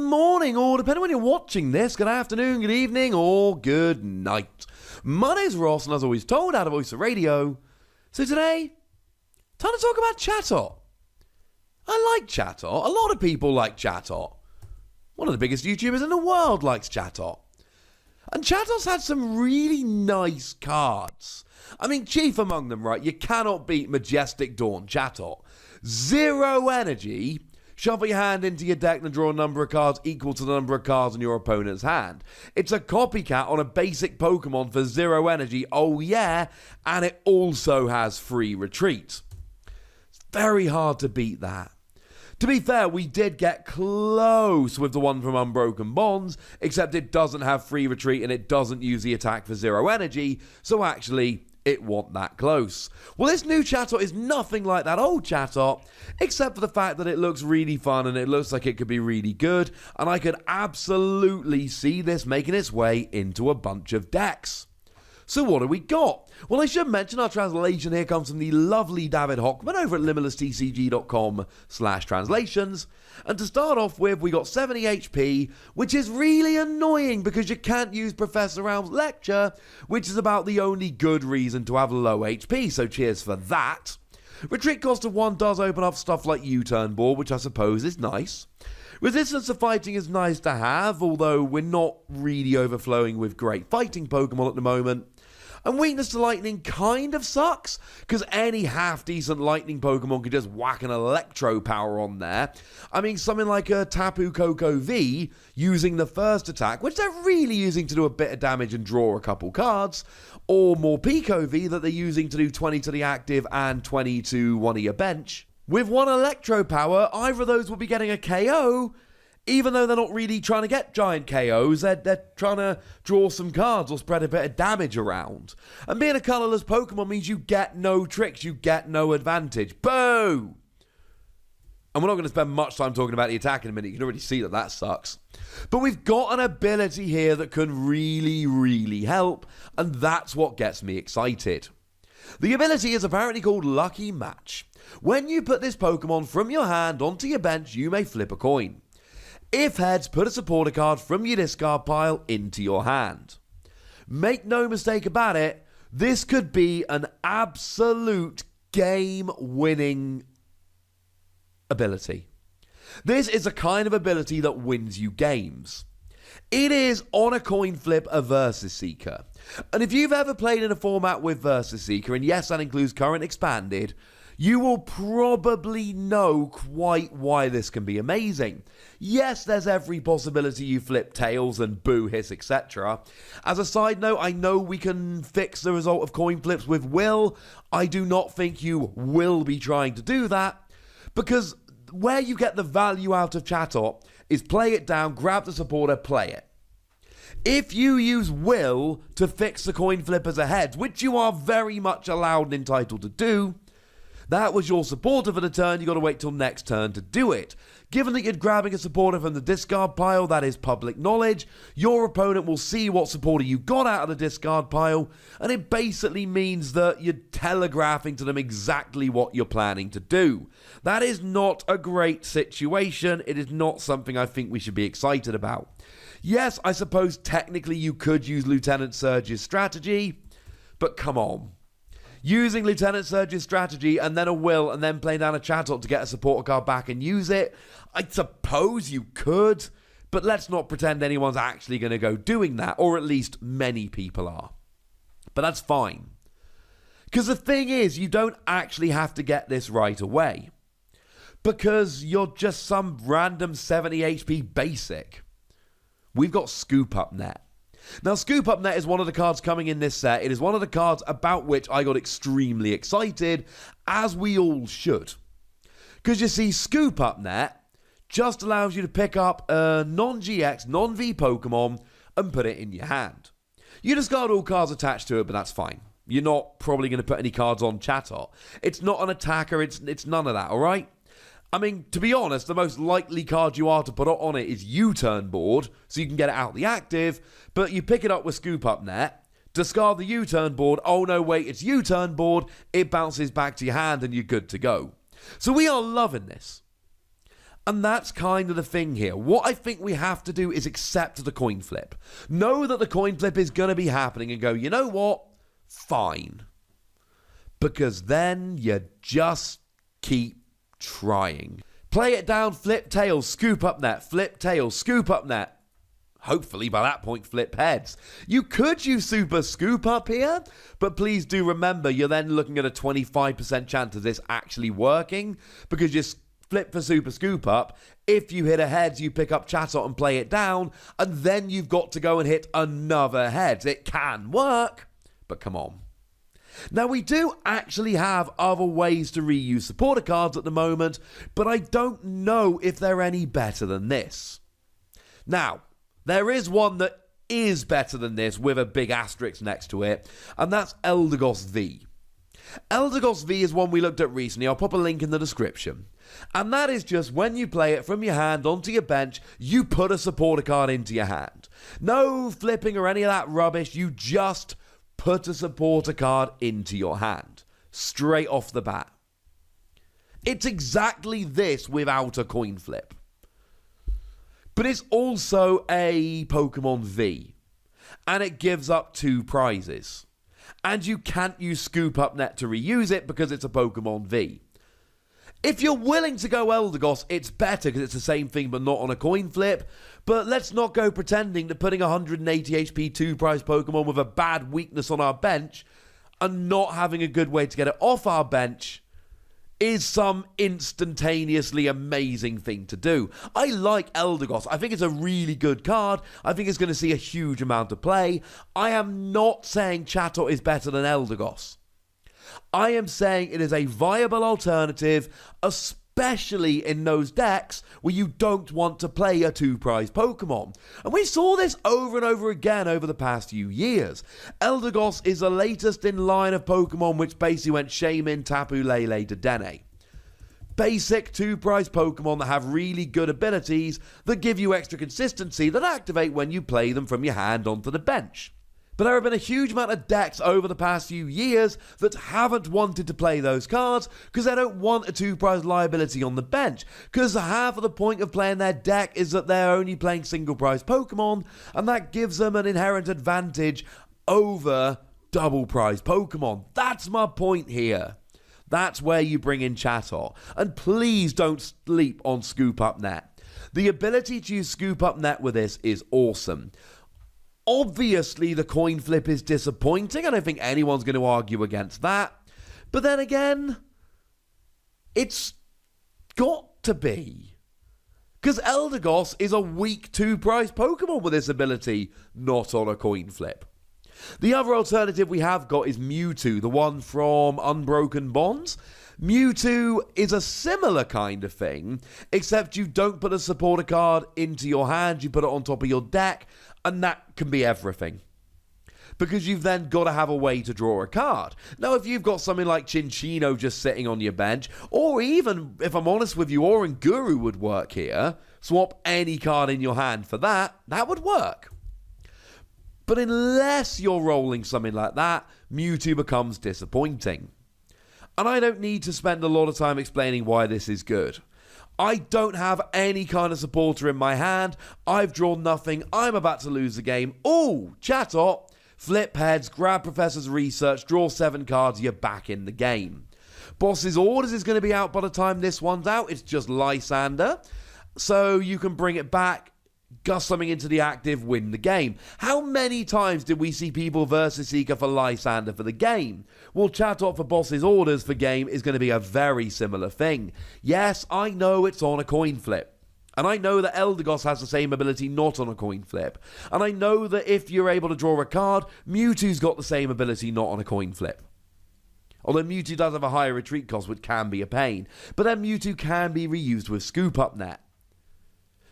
morning, or depending when you're watching this, good afternoon, good evening, or good night. My name's Ross, and as always told, out of Voice of Radio. So today, time to talk about Chatot. I like Chatot. A lot of people like Chatot. One of the biggest YouTubers in the world likes Chatot. And Chatot's had some really nice cards. I mean, chief among them, right? You cannot beat Majestic Dawn Chatot. 0 energy. Shuffle your hand into your deck and draw a number of cards equal to the number of cards in your opponent's hand. It's a copycat on a basic Pokemon for 0 energy, oh yeah, and it also has free retreat. It's very hard to beat that. To be fair, we did get close with the one from Unbroken Bonds, except it doesn't have free retreat and it doesn't use the attack for 0 energy, so actually, it wasn't that close. Well, this new Chatot is nothing like that old Chatot, except for the fact that it looks really fun and it looks like it could be really good, and I could absolutely see this making its way into a bunch of decks. So what do we got? Well, I should mention our translation here comes from the lovely David Hockman over at limitlesstcg.com/translations. And to start off with, we got 70 HP, which is really annoying because you can't use Professor Realm's lecture, which is about the only good reason to have low HP, so cheers for that. Retreat cost of 1 does open up stuff like U-turn board, which I suppose is nice. Resistance to fighting is nice to have, although we're not really overflowing with great fighting Pokemon at the moment. And weakness to lightning kind of sucks, because any half-decent lightning Pokemon could just whack an electro power on there. I mean, something like a Tapu Koko V using the first attack, which they're really using to do a bit of damage and draw a couple cards, or more Pico V that they're using to do 20 to the active and 20 to one of your bench. With one electro power, either of those will be getting a KO, even though they're not really trying to get giant KOs, they're trying to draw some cards or spread a bit of damage around. And being a colourless Pokemon means you get no tricks, you get no advantage. Boo! And we're not going to spend much time talking about the attack in a minute, you can already see that that sucks. But we've got an ability here that can really, really help, and that's what gets me excited. The ability is apparently called Lucky Match. When you put this Pokemon from your hand onto your bench, you may flip a coin. If heads, put a supporter card from your discard pile into your hand. Make no mistake about it, this could be an absolute game-winning ability. This is a kind of ability that wins you games. It is, on a coin flip, a Versus Seeker. And if you've ever played in a format with Versus Seeker, and yes, that includes current expanded, you will probably know quite why this can be amazing. Yes, there's every possibility you flip tails and boo, hiss, etc. As a side note, I know we can fix the result of coin flips with will. I do not think you will be trying to do that, because where you get the value out of Chatot is play it down, grab the supporter, play it. If you use will to fix the coin flip as a heads, which you are very much allowed and entitled to do, that was your supporter for the turn, you got to wait till next turn to do it. Given that you're grabbing a supporter from the discard pile, that is public knowledge, your opponent will see what supporter you got out of the discard pile, and it basically means that you're telegraphing to them exactly what you're planning to do. That is not a great situation, it is not something I think we should be excited about. Yes, I suppose technically you could use Lieutenant Surge's strategy, but come on. Using Lieutenant Surge's strategy and then a will and then playing down a Chatot to get a supporter card back and use it, I suppose you could, but let's not pretend anyone's actually going to go doing that, or at least many people are. But that's fine. Because the thing is, you don't actually have to get this right away. Because you're just some random 70 HP basic. We've got Scoop Up Net. Now, Scoop Up Net is one of the cards coming in this set. It is one of the cards about which I got extremely excited, as we all should. Because you see, Scoop Up Net just allows you to pick up a non-GX, non-V Pokemon and put it in your hand. You discard all cards attached to it, but that's fine. You're not probably going to put any cards on Chatot. It's not an attacker, it's none of that, alright? I mean, to be honest, the most likely card you are to put on it is U-turn board, so you can get it out the active, but you pick it up with Scoop Up Net, discard the U-turn board, oh no wait, it's U-turn board, it bounces back to your hand and you're good to go. So we are loving this. And that's kind of the thing here. What I think we have to do is accept the coin flip. Know that the coin flip is going to be happening and go, you know what? Fine. Because then you just keep trying. Play it down, flip tails, scoop up net, flip tails, scoop up net. Hopefully by that point flip heads. You could use super scoop up here, but please do remember you're then looking at a 25% chance of this actually working, because you flip for super scoop up. If you hit a heads, you pick up Chatot and play it down, and then you've got to go and hit another heads. It can work, but come on. Now, we do actually have other ways to reuse supporter cards at the moment, but I don't know if they're any better than this. Now, there is one that is better than this with a big asterisk next to it, and that's Eldegoss V. Eldegoss V is one we looked at recently. I'll pop a link in the description. And that is just when you play it from your hand onto your bench, you put a supporter card into your hand. No flipping or any of that rubbish. You just put a supporter card into your hand. Straight off the bat. It's exactly this without a coin flip. But it's also a Pokemon V. And it gives up 2 prizes. And you can't use Scoop Up Net to reuse it because it's a Pokemon V. If you're willing to go Eldegoss, it's better because it's the same thing but not on a coin flip. But let's not go pretending that putting 180 HP 2-prize Pokemon with a bad weakness on our bench and not having a good way to get it off our bench is some instantaneously amazing thing to do. I like Eldegoss. I think it's a really good card. I think it's going to see a huge amount of play. I am not saying Chatot is better than Eldegoss. I am saying it is a viable alternative, especially in those decks where you don't want to play a 2-prize Pokemon. And we saw this over and over again over the past few years. Eldegoss is the latest in line of Pokemon which basically went Shaymin, Tapu Lele, Dedenne. Basic 2-prize Pokemon that have really good abilities that give you extra consistency that activate when you play them from your hand onto the bench. But there have been a huge amount of decks over the past few years that haven't wanted to play those cards because they don't want a 2-prize liability on the bench. Because half of the point of playing their deck is that they're only playing single-prize Pokemon, and that gives them an inherent advantage over double-prize Pokemon. That's my point here. That's where you bring in Chatot. And please don't sleep on Scoop Up Net. The ability to use Scoop Up Net with this is awesome. Obviously, the coin flip is disappointing. I don't think anyone's going to argue against that. But then again, it's got to be. Because Eldegoss is a weak 2-prize Pokemon with this ability, not on a coin flip. The other alternative we have got is Mewtwo, the one from Unbroken Bonds. Mewtwo is a similar kind of thing, except you don't put a supporter card into your hand, you put it on top of your deck, and that can be everything. Because you've then got to have a way to draw a card. Now, if you've got something like Chinchino just sitting on your bench, or even, if I'm honest with you, Oranguru would work here, swap any card in your hand for that, that would work. But unless you're rolling something like that, Mewtwo becomes disappointing. And I don't need to spend a lot of time explaining why this is good. I don't have any kind of supporter in my hand. I've drawn nothing. I'm about to lose the game. Ooh, Chatot. Flip heads, grab Professor's Research, draw 7 cards, you're back in the game. Boss's Orders is going to be out by the time this one's out. It's just Lysander. So you can bring it back, gust something into the active, win the game. How many times did we see people versus Seeker for Lysander for the game? Well, Chatot for Boss's Orders for game is going to be a very similar thing. Yes, I know it's on a coin flip. And I know that Eldegoss has the same ability not on a coin flip. And I know that if you're able to draw a card, Mewtwo's got the same ability not on a coin flip. Although Mewtwo does have a higher retreat cost, which can be a pain. But then Mewtwo can be reused with Scoop Up Net.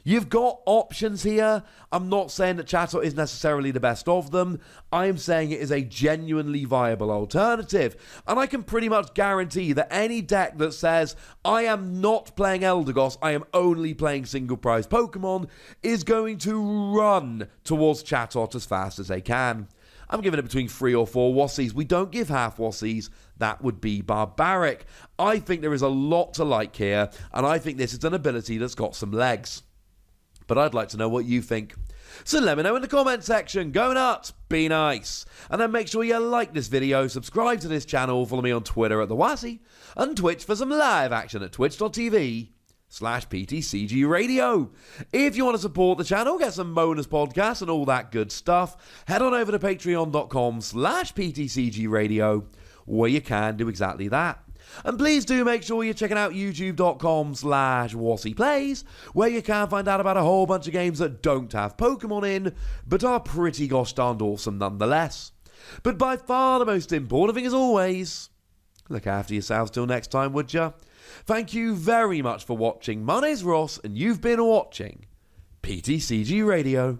You've got options here. I'm not saying that Chatot is necessarily the best of them. I am saying it is a genuinely viable alternative. And I can pretty much guarantee that any deck that says, I am not playing Eldegoss, I am only playing single-prize Pokemon, is going to run towards Chatot as fast as they can. I'm giving it between 3 or 4 Wassies. We don't give half Wassies. That would be barbaric. I think there is a lot to like here, and I think this is an ability that's got some legs. But I'd like to know what you think. So let me know in the comment section. Go nuts, be nice. And then make sure you like this video, subscribe to this channel, follow me on Twitter at TheWassie, and Twitch for some live action at twitch.tv/PTCGRadio. If you want to support the channel, get some bonus podcasts and all that good stuff, head on over to patreon.com/PTCGRadio, where you can do exactly that. And please do make sure you're checking out youtube.com/WassiePlays, where you can find out about a whole bunch of games that don't have Pokemon in, but are pretty gosh darned awesome nonetheless. But by far the most important thing as always, look after yourselves till next time, would ya? Thank you very much for watching. My name's Ross, and you've been watching PTCG Radio.